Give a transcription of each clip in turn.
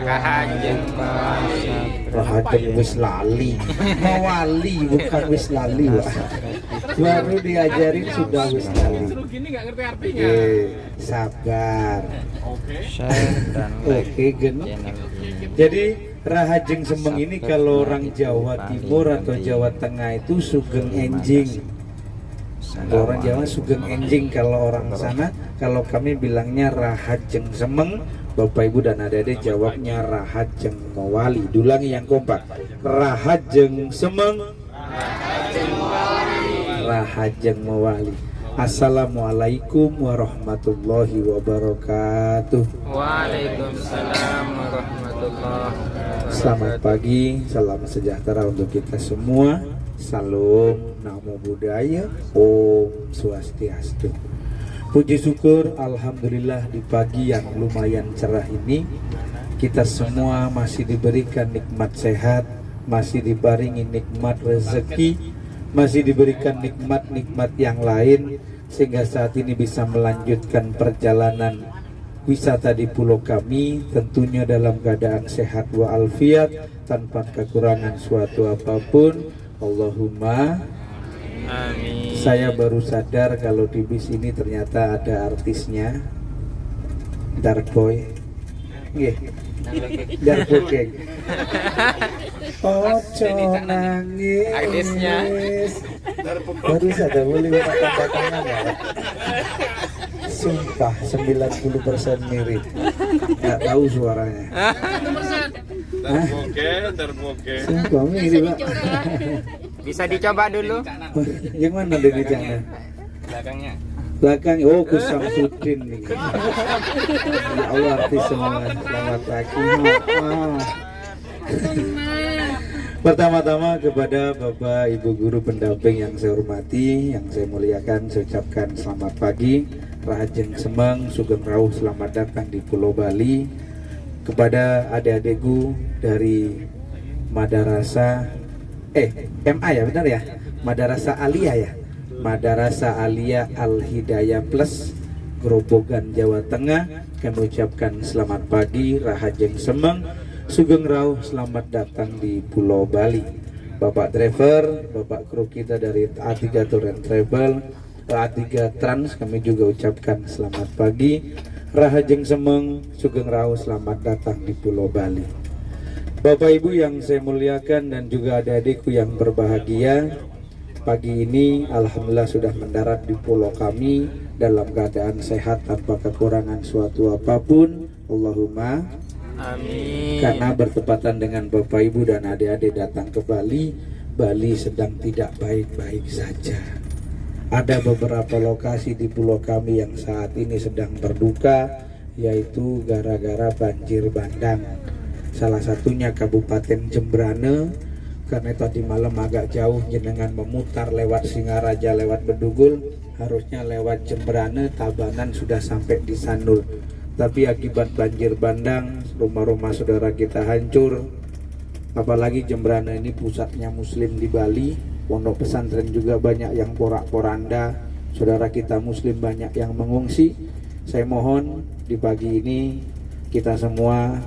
Rahajeng mawali. Rahajeng wis lali. Mawali bukan wis lali, Pak. Baru diajarin sudah wis lali. Gini nggak ngerti artinya. Sabar. Share dan like Oke, Gen. channel ini. Jadi Rahajeng Semeng ini kalau orang Jawa Timur atau Jawa Tengah itu sugeng enjing. Kalau orang Jawa sugeng enjing, kalau orang sana, kalau kami bilangnya Rahajeng Semeng. Bapak Ibu dan adik-adik jawabnya Rahajeng Mawali. Dulangi yang kompak. Rahajeng Semeng. Rahajeng Mawali. Assalamualaikum warahmatullahi wabarakatuh. Waalaikumsalam warahmatullahi wabarakatuh. Selamat pagi, salam sejahtera untuk kita semua. Salam Namo Buddhaya, Om Swastiastu. Puji syukur, alhamdulillah di pagi yang lumayan cerah ini kita semua masih diberikan nikmat sehat, masih dibaringi nikmat rezeki, masih diberikan nikmat-nikmat yang lain sehingga saat ini bisa melanjutkan perjalanan wisata di pulau kami tentunya dalam keadaan sehat walafiat tanpa kekurangan suatu apapun. Allahumma Amin. saya baru sadar kalau di bis ini ternyata ada artisnya, Dark Boy. Nggih. Dark Boy Gang. Ojo nangis. Artisnya. Baru sadar, boleh kata-katanya nggak? Sumpah 90% mirip. Nggak tahu suaranya. Terbuka. Sumpah mirip, Pak. Bisa dicoba dulu Yang mana dari sana? belakangnya. Belakang, oh Kusam Sudin nih. Ya Allah, artis semua. Selamat pagi. Pertama-tama kepada Bapak Ibu Guru pendamping yang saya hormati, yang saya muliakan, saya ucapkan selamat pagi. Rahajeng Semeng, Sugeng Rawuh, selamat datang di Pulau Bali. Kepada adik-adikku dari Madarasa MA ya, benar ya? Madarasa Aliyah ya? Madarasa Aliyah Al-Hidayah Plus Grobogan Jawa Tengah, kami ucapkan selamat pagi. Rahajeng Semeng, Sugeng Rawuh, selamat datang di Pulau Bali. Bapak driver, Bapak kru kita dari A3 Tour and Travel, A3 Trans, kami juga ucapkan selamat pagi. Rahajeng Semeng, Sugeng Rawuh, selamat datang di Pulau Bali. Bapak Ibu yang saya muliakan dan juga adik-adikku yang berbahagia, pagi ini alhamdulillah sudah mendarat di pulau kami dalam keadaan sehat tanpa kekurangan suatu apapun. Allahumma Amin. karena bertepatan dengan Bapak Ibu dan adik-adik datang ke Bali, Bali sedang tidak baik-baik saja. Ada beberapa lokasi di pulau kami yang saat ini sedang berduka, yaitu gara-gara banjir bandang. Salah satunya Kabupaten Jembrane, karena tadi malam agak jauh jenengan memutar lewat Singaraja, lewat Bedugul, harusnya lewat Jembrane, Tabanan sudah sampai di Sanur. Tapi akibat banjir bandang, rumah-rumah saudara kita hancur. Apalagi Jembrane ini pusatnya Muslim di Bali, pondok pesantren juga banyak yang porak-poranda, saudara kita Muslim banyak yang mengungsi. Saya mohon di pagi ini kita semua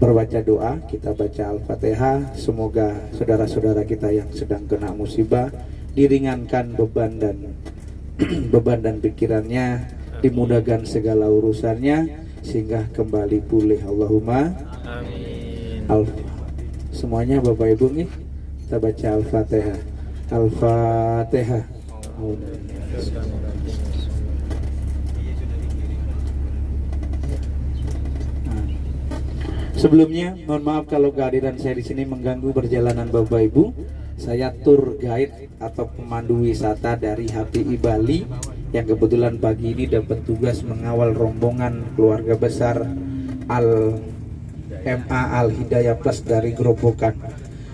berbaca doa, kita baca Al-Fatihah, semoga saudara-saudara kita yang sedang kena musibah diringankan beban dan pikirannya, dimudahkan segala urusannya sehingga kembali pulih. Allahumma Amin. Semuanya Bapak Ibu nih, kita baca Al-Fatihah. Al-Fatihah. Sebelumnya, mohon maaf kalau kehadiran saya di sini mengganggu perjalanan Bapak Ibu. Saya tour guide atau pemandu wisata dari HPI Bali yang kebetulan pagi ini dapat tugas mengawal rombongan keluarga besar MA Al-Hidayah Plus dari Grobogan.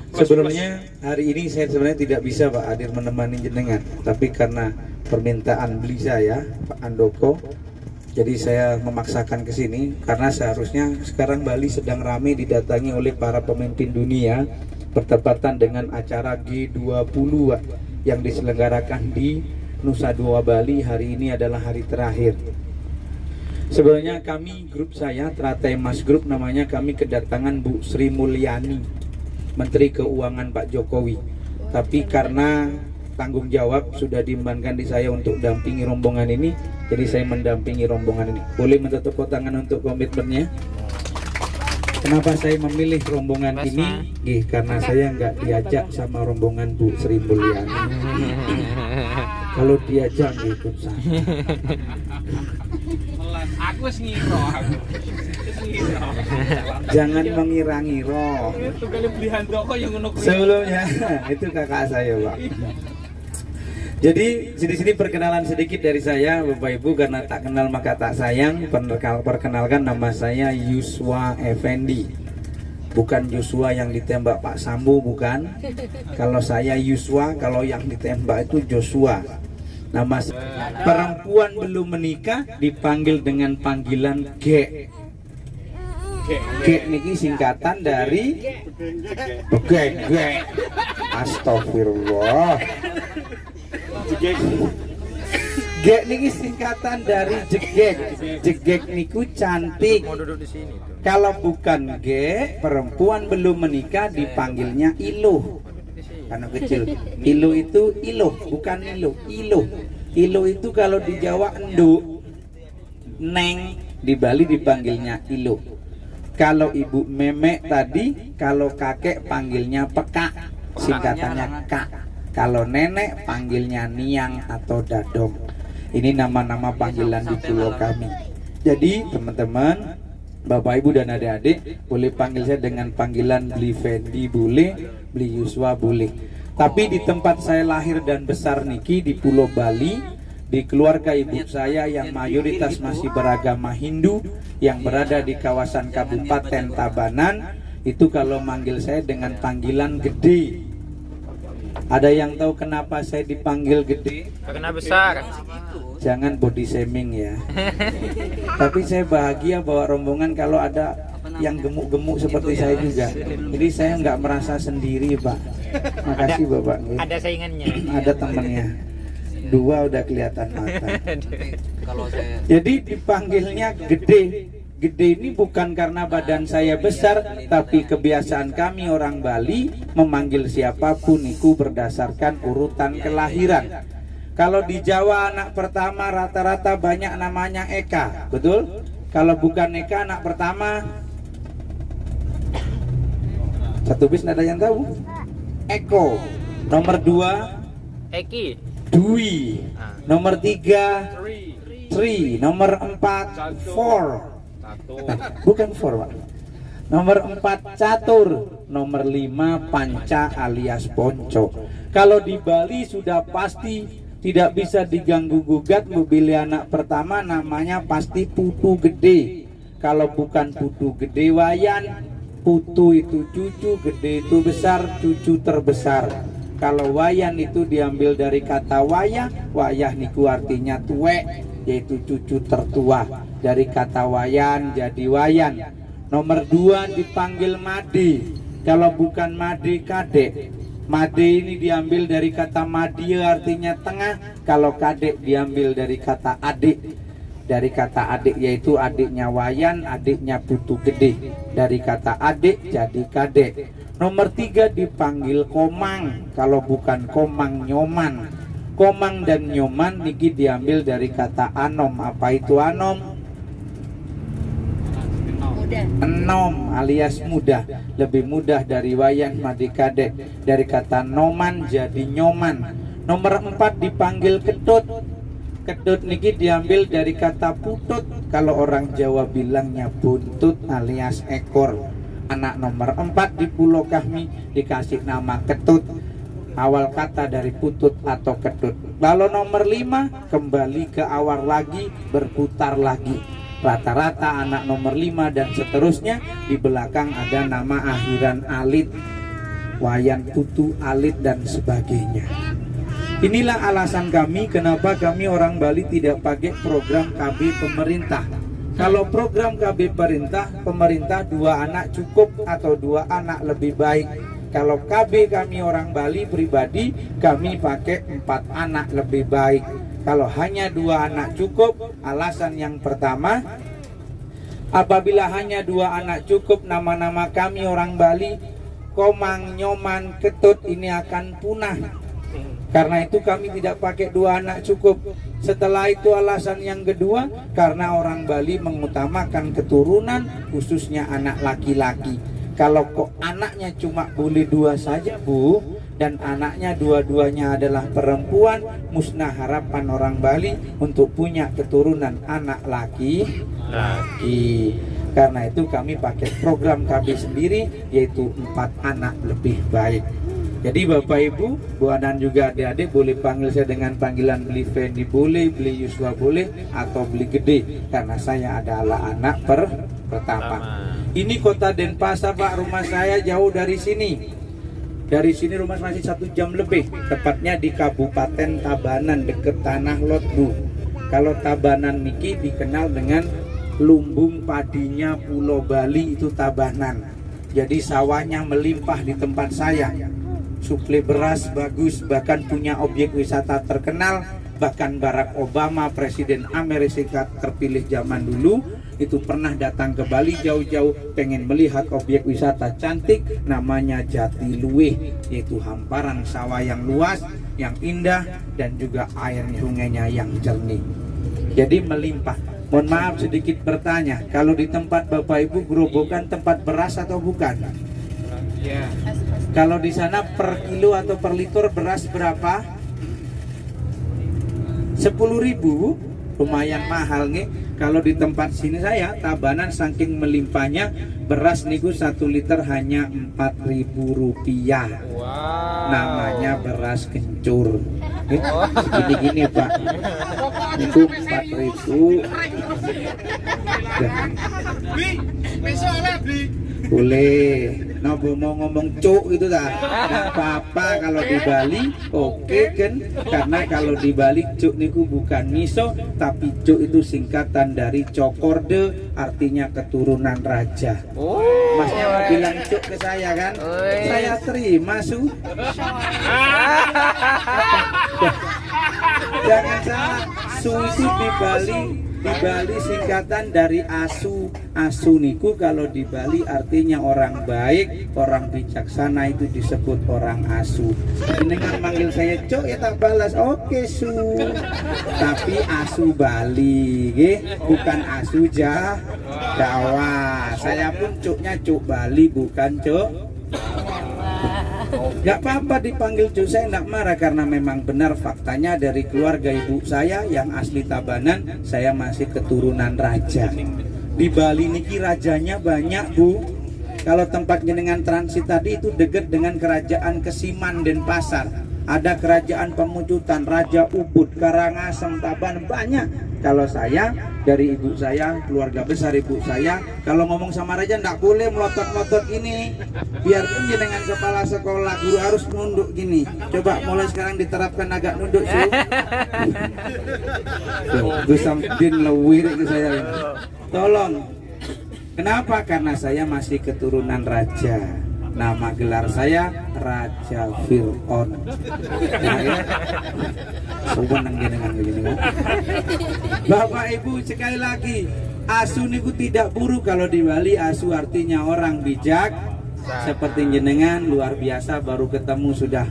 Sebelumnya hari ini saya sebenarnya tidak bisa Pak hadir menemani jenengan, tapi karena permintaan beli saya Pak Andoko, jadi saya memaksakan ke sini karena seharusnya sekarang Bali sedang ramai didatangi oleh para pemimpin dunia bertepatan dengan acara G20 yang diselenggarakan di Nusa Dua Bali. Hari ini adalah hari terakhir. Sebenarnya kami grup saya Teratai Mas Group namanya, kami kedatangan Bu Sri Mulyani, Menteri Keuangan Pak Jokowi. Tapi karena tanggung jawab sudah diembankan di saya untuk dampingi rombongan ini, jadi saya mendampingi rombongan ini. Boleh minta tepuk tangan untuk komitmennya. Kenapa saya memilih rombongan ini? Karena saya nggak diajak sama rombongan Bu Sri Mulyani. Kalau diajak ikut saya. Aku ngiro. Jangan mengira-ngira. Sebelumnya itu kakak saya, Pak. Jadi di sini perkenalan sedikit dari saya, Bapak Ibu, karena tak kenal maka tak sayang. Perkenalkan, nama saya Yuswa Effendi. Bukan Yuswa yang ditembak Pak Sambo, bukan. Kalau saya Yuswa, kalau yang ditembak itu Joshua. Nama perempuan belum menikah dipanggil dengan panggilan G. G niki singkatan dari Begek. Astagfirullah. G niki singkatan dari jegek. Jegek niku cantik. Kalau bukan G, perempuan belum menikah dipanggilnya iluh. Anak kecil. Iluh itu iluh, bukan iluh. Iluh. Iluh itu kalau di Jawa enduk. Neng, di Bali dipanggilnya iluh. Kalau ibu memek tadi, kalau kakek panggilnya peka, singkatannya kak. Kalau nenek panggilnya niang atau dadong. Ini nama-nama panggilan di pulau kami. Jadi teman-teman, Bapak Ibu dan adik-adik, boleh panggil saya dengan panggilan Bli Fendi boleh, Bli Yuswa boleh. Tapi di tempat saya lahir dan besar niki di Pulau Bali, di keluarga ibu saya yang mayoritas masih beragama Hindu, yang berada di kawasan Kabupaten Tabanan, itu kalau manggil saya dengan panggilan gede. Ada yang tahu kenapa saya dipanggil gede? Karena besar. Jangan body shaming ya. Tapi saya bahagia bawa rombongan kalau ada yang gemuk-gemuk seperti saya juga. Jadi saya nggak merasa sendiri, Pak. Makasih Bapak. Ada saingannya. Ada temannya. Dua udah kelihatan mata. Jadi dipanggilnya gede. Gede ini bukan karena badan saya besar, tapi kebiasaan kami orang Bali memanggil siapapun itu berdasarkan urutan kelahiran. Kalau di Jawa anak pertama rata-rata banyak namanya Eka, betul? Kalau bukan Eka anak pertama, satu bis ada yang tahu? Eko. Nomor 2 Eki. Dwi. Nomor 3 Tri. Nomor 4 Four. Bukan for, Pak. Nomor 4 catur. Nomor 5 panca alias ponco. Kalau di Bali sudah pasti tidak bisa diganggu gugat, memilih anak pertama namanya pasti putu gede. Kalau bukan putu gede wayan, putu itu cucu, gede itu besar, cucu terbesar. Kalau wayan itu diambil dari kata wayah, wayah niku artinya tuwek, yaitu cucu tertua. Dari kata wayan jadi wayan. Nomor 2 dipanggil made. Kalau bukan made, kadek. Made ini diambil dari kata madia artinya tengah. Kalau kadek diambil dari kata adik. Dari kata adik yaitu adiknya wayan, adiknya putu gede. Dari kata adik jadi kadek. Nomor 3 dipanggil komang. Kalau bukan komang, nyoman. Komang dan nyoman niki diambil dari kata anom. Apa itu anom? Enom alias mudah, lebih mudah dari wayan madi kadek. Dari kata noman jadi nyoman. Nomor 4 dipanggil ketut. Ketut niki diambil dari kata putut. Kalau orang Jawa bilangnya buntut alias ekor. Anak nomor 4 di pulau kami dikasih nama ketut. Awal kata dari putut atau ketut. Lalu nomor 5 kembali ke awal lagi, berputar lagi. Rata-rata anak nomor 5 dan seterusnya di belakang ada nama akhiran alit, wayan putu, alit dan sebagainya. Inilah alasan kami kenapa kami orang Bali tidak pakai program KB pemerintah. Kalau program KB pemerintah 2 anak cukup atau 2 anak lebih baik. Kalau KB kami orang Bali pribadi, kami pakai 4 anak lebih baik. Kalau hanya 2 anak cukup, alasan yang pertama, apabila hanya 2 anak cukup, nama-nama kami orang Bali, Komang, Nyoman, Ketut ini akan punah. Karena itu kami tidak pakai 2 anak cukup. Setelah itu alasan yang kedua, karena orang Bali mengutamakan keturunan, khususnya anak laki-laki. Kalau kok anaknya cuma boleh 2 saja Bu, dan anaknya dua-duanya adalah perempuan, musnah harapan orang Bali untuk punya keturunan anak laki. Karena itu kami pakai program kami sendiri, yaitu 4 anak lebih baik. Jadi Bapak Ibu, Bu Anan juga adik-adik boleh panggil saya dengan panggilan Beli Fendi boleh, Beli Yuswa boleh, atau Beli Gede, karena saya adalah anak pertama. Ini kota Denpasar Pak, rumah saya jauh dari sini. Dari sini rumah masih 1 jam lebih, tepatnya di Kabupaten Tabanan, dekat Tanah Lot Bu. Kalau Tabanan niki dikenal dengan lumbung padinya Pulau Bali, itu Tabanan. Jadi sawahnya melimpah di tempat saya. Suplai beras bagus, bahkan punya objek wisata terkenal. Bahkan Barack Obama, Presiden Amerika Serikat terpilih zaman dulu, itu pernah datang ke Bali jauh-jauh pengen melihat objek wisata cantik namanya Jatiluwih, yaitu hamparan sawah yang luas, yang indah, dan juga air sungainya yang jernih. Jadi melimpah. Mohon maaf sedikit bertanya, kalau di tempat Bapak Ibu gerobokan tempat beras atau bukan? Ya. Kalau di sana per kilo atau per liter beras berapa? 10.000, lumayan mahal nih. Kalau di tempat sini saya Tabanan saking melimpahnya, beras niku 1 liter hanya Rp4.000. Wow. Namanya beras kencur. Gini-gini Pak. Itu 4.000. Boleh. Nah, mau ngomong cuk itu dah, nggak apa-apa kalau di Bali, oke kan? Karena kalau di Bali cuk niku bukan miso, tapi cuk itu singkatan dari cokorde, artinya keturunan raja. Masnya mau bilang cuk ke saya kan? Saya terima su. Jangan salah, su itu di Bali singkatan dari asu. Asu niku kalau di Bali artinya orang baik, orang bijaksana, itu disebut orang asu. Dengan manggil saya cok ya tak balas, oke su. Tapi asu Bali, bukan asu Jawa. Saya pun cuknya cuk Bali, bukan cuk. Gak apa-apa dipanggil cuk, saya gak marah karena memang benar faktanya dari keluarga ibu saya yang asli Tabanan, saya masih keturunan raja. Di Bali niki rajanya banyak Bu. Kalau tempat jenengan transit tadi itu dekat dengan kerajaan Kesiman Denpasar. Ada kerajaan Pemucutan, Raja Ubud, Karangasem, Tabanan, banyak. Kalau saya dari ibu saya, keluarga besar ibu saya, kalau ngomong sama raja ndak boleh melotot-melotot ini. Biarpun jenengan kepala sekolah, guru harus nunduk gini. Coba mulai sekarang diterapkan agak nunduk sih. Gus Samdin lewir itu saya. Tolong. Kenapa? Karena saya masih keturunan raja. Nama gelar saya Raja Fir'aun. Sebenang jenengan begini kan. Bapak Ibu sekali lagi, asu niku tidak buruk. Kalau di Bali asu artinya orang bijak. Seperti jenengan luar biasa, baru ketemu sudah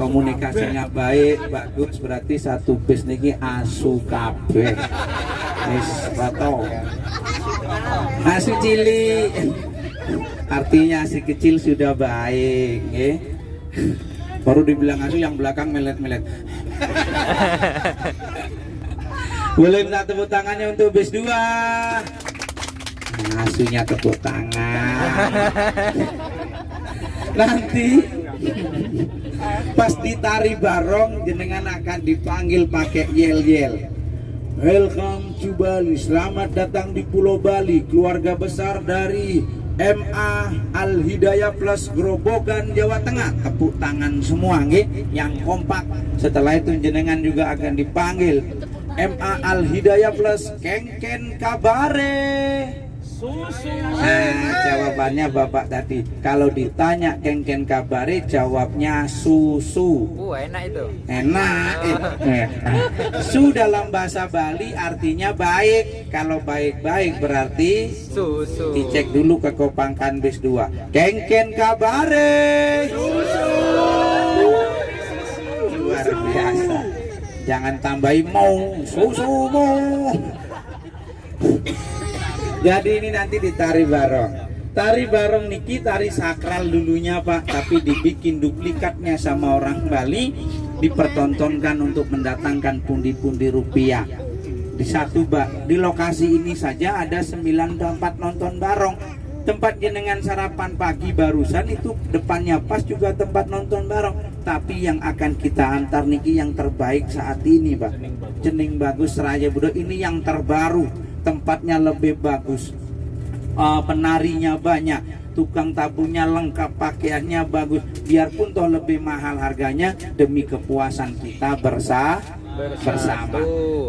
komunikasinya baik, bagus, berarti satu bis niki asu kabeh. Wis bato. Asu cilik. Artinya si kecil sudah baik, baru dibilang asu yang belakang melet-melet. Boleh minta tepuk tangannya untuk bis 2. Asunya tepuk tangan. Nanti pas ditari barong jenengan akan dipanggil pakai yel-yel. Welcome to Bali, selamat datang di Pulau Bali, keluarga besar dari MA Al Hidayah Plus Grobogan Jawa Tengah. Tepuk tangan semua yang kompak. Setelah itu jenengan juga akan dipanggil MA Al Hidayah Plus Kengken Kabare. Nah, Jawa jawabannya Bapak tadi. Kalau ditanya kengken kabare, jawabnya susu. Enak itu. Enak. Su dalam bahasa Bali artinya baik. Kalau baik-baik berarti Susu. dicek dulu ke Kopangkan bis 2. Kengken kabare. Susu. Luar biasa. Jangan tambahin mau, susu mau. Jadi ini nanti di tari barong. Tari barong niki tari sakral dulunya Pak, tapi dibikin duplikatnya sama orang Bali, dipertontonkan untuk mendatangkan pundi-pundi rupiah. Di satu di lokasi ini saja ada 9 tempat nonton barong. Tempat jenengan sarapan pagi barusan itu depannya pas juga tempat nonton barong. Tapi yang akan kita antar niki yang terbaik saat ini Pak. Jening Bagus Raya Budo ini yang terbaru. Tempatnya lebih bagus, penarinya banyak, tukang tabunya lengkap, pakaiannya bagus. Biarpun toh lebih mahal harganya, demi kepuasan kita bersama.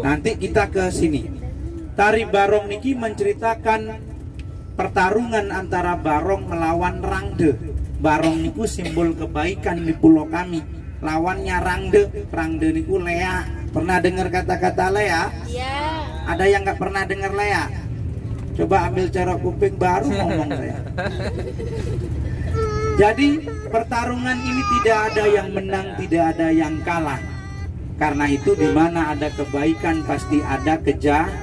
Nanti kita ke sini. Tari barong niki menceritakan pertarungan antara barong melawan rangde. Barong niku simbol kebaikan di pulau kami. Lawannya rangde. Rangde niku Lea. Pernah dengar kata-kata Lea? Iya. Ada yang nggak pernah dengar Lea? Coba ambil cerok kuping baru ngomong saya. Jadi pertarungan ini tidak ada yang menang, tidak ada yang kalah. Karena itu di mana ada kebaikan pasti ada kejahatan.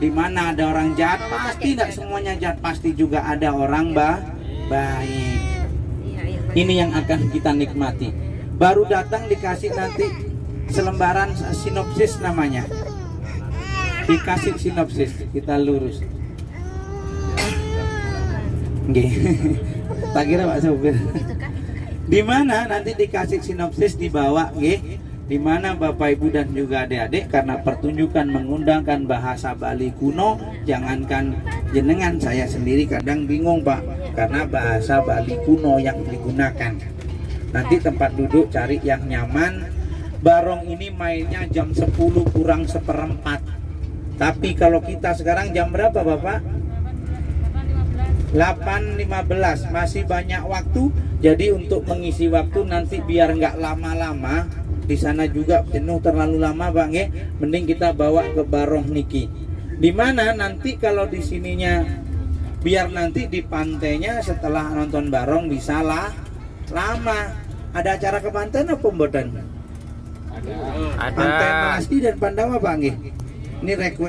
Di mana ada orang jahat pasti tidak semuanya jahat, pasti juga ada orang baik. Ini yang akan kita nikmati. Baru datang dikasih nanti selembaran sinopsis namanya. Dikasih sinopsis, kita lurus. Nggih. Tak kira Pak Sopir. Di mana nanti dikasih sinopsis dibawa nggih. Di mana Bapak Ibu dan juga adik-adik, karena pertunjukan mengundangkan bahasa Bali kuno, jangankan jenengan, saya sendiri kadang bingung Pak, karena bahasa Bali kuno yang digunakan. Nanti tempat duduk cari yang nyaman. Barong ini mainnya jam 10 kurang seperempat. Tapi kalau kita sekarang jam berapa Bapak? 8.15, masih banyak waktu. Jadi untuk mengisi waktu nanti biar nggak lama-lama, di sana juga penuh terlalu lama Bang ya. Mending kita bawa ke barong niki. Dimana nanti kalau di sininya, biar nanti di pantainya setelah nonton barong bisa lama. Ada acara ke pantai apa mboten? Ada. Pantai Melasti dan Pandawa Bang ya. Ini request